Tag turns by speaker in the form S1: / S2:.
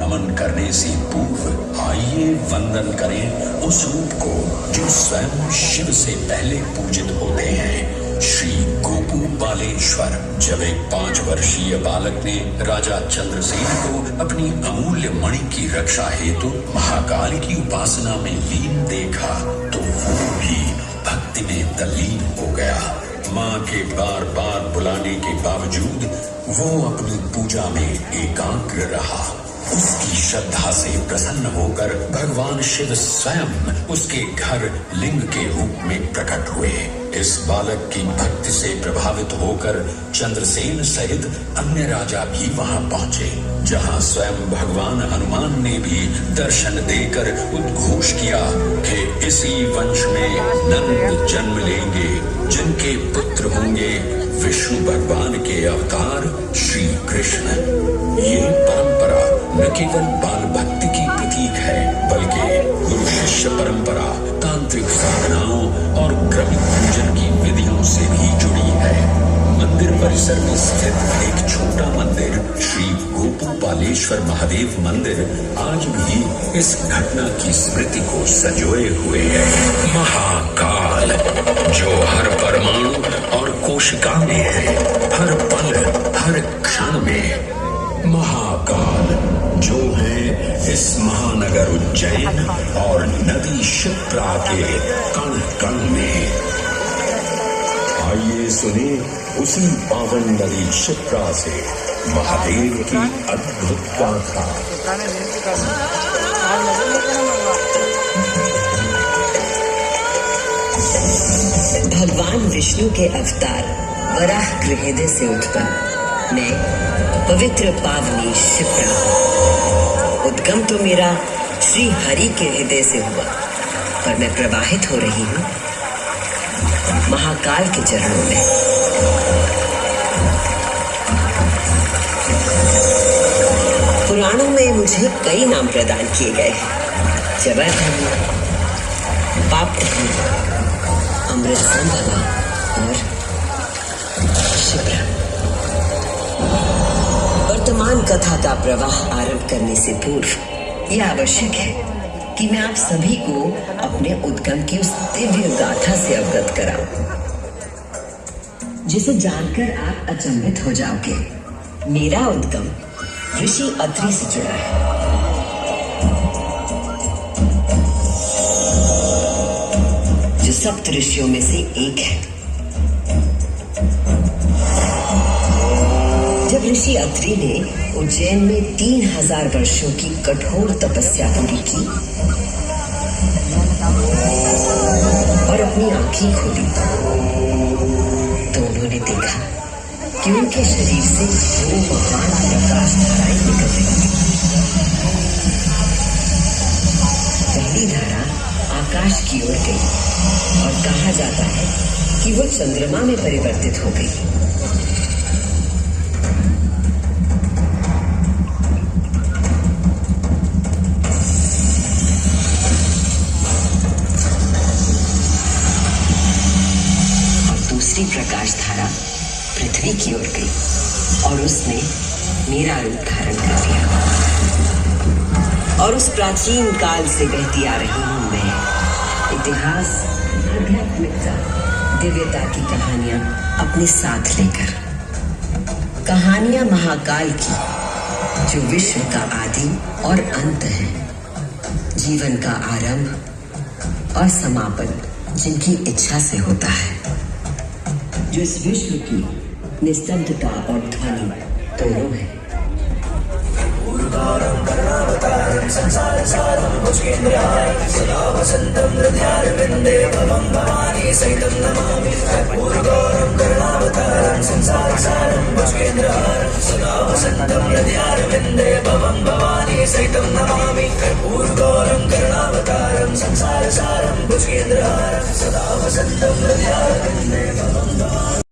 S1: नमन करने से पूर्व आइए वंदन करें उस रूप को जो स्वयं शिव से पहले पूजित होते हैं, श्री गोपू बालेश्वर। जब एक 5 वर्षीय बालक ने राजा चंद्रसेन को अपनी अमूल्य मणि की रक्षा हेतु महाकाल की उपासना में लीन देखा तो वो भी भक्ति में तल्लीन हो गया। माँ के बार बार बुलाने के बावजूद वो अपनी पूजा में एकाग्र रहा। उसकी श्रद्धा से प्रसन्न होकर भगवान शिव स्वयं उसके घर लिंग के रूप में प्रकट हुए। इस बालक की भक्ति से प्रभावित होकर चंद्रसेन सहित अन्य राजा भी वहां पहुंचे, जहां स्वयं भगवान हनुमान ने भी दर्शन देकर उद्घोष किया कि इसी वंश में नंद जन्म लेंगे, जिनके पुत्र होंगे विष्णु भगवान के अवतार श्री कृष्ण। ये परंपरा न केवल बाल भक्ति की प्रतीक है, बल्कि गुरु शिष्य परंपरा, तांत्रिक साधनाओं और क्रमिक पूजन की विधियों से भी जुड़ी है। मंदिर परिसर में स्थित एक छोटा मंदिर श्री गोपू बालेश्वर महादेव मंदिर आज भी इस घटना की स्मृति को संजोए हुए है। महाकाल जो हर परमाणु और कोशिका में है, हर पल हर क्षण में। महाकाल जो है इस महानगर उज्जैन और नदी क्षिप्रा के कण कण में। आइए सुने उसी पावन नदी क्षिप्रा से महादेव की अद्भुत गाथा।
S2: भगवान विष्णु के अवतार वराह गृहदय से उत्पन्न मैं पवित्र पावनी क्षिप्रा। उद्गम तो मेरा श्री हरि के हृदय से हुआ, पर मैं प्रवाहित हो रही हूँ महाकाल के चरणों में। पुराणों में मुझे कई नाम प्रदान किए गए हैं, जबरधन, पाप, अमृत संभवा और क्षिप्रा। वर्तमान कथा का प्रवाह आरंभ करने से पूर्व यह आवश्यक है कि मैं आप सभी को अपने उद्गम की उस दिव्य गाथा से अवगत कराऊं, जिसे जानकर आप अचंभित हो जाओगे। मेरा उद्गम ऋषि अत्रि से जुड़ा है, जो सप्त ऋषियों में से एक है। जब ऋषि अत्रि ने उज्जैन में 3000 वर्षों की कठोर तपस्या पूरी की और अपनी आंखें खोली, तो उन्होंने देखा कि उनके शरीर से 2 महान प्रकाश धाराएं निकल रही थी। पहली धारा आकाश की ओर गई और कहा जाता है कि वो चंद्रमा में परिवर्तित हो गई। दूसरी प्रकाश धारा पृथ्वी की ओर गई और उसने मेरा रूप धारण कर लिया। और उस प्राचीन काल से बहती आ रही हूं मैं, इतिहास, आध्यात्मिकता, दिव्यता की कहानियां अपने साथ लेकर। कहानियां महाकाल की, जो विश्व का आदि और अंत है, जीवन का आरंभ और समापन जिनकी इच्छा से होता है, जो इस विश्व की निस्तब्धता और ध्वनि दोनों है। संसार सारं भुजगेन्द्रहारं सदा वसन्तं हृदयारविन्दे भवं भवानी सहितं नमामि। कर्पूरगौरं करुणावतारं संसार सारं भुजगेन्द्रहारं सदा वसन्तं हृदयारविन्दे भवं भवानी सहितं नमामि। कर्पूरगौरं करुणावतारं संसार सारं भुजगेन्द्रहारं सदा वसन्तं हृदयारविन्दे भवं भवानी।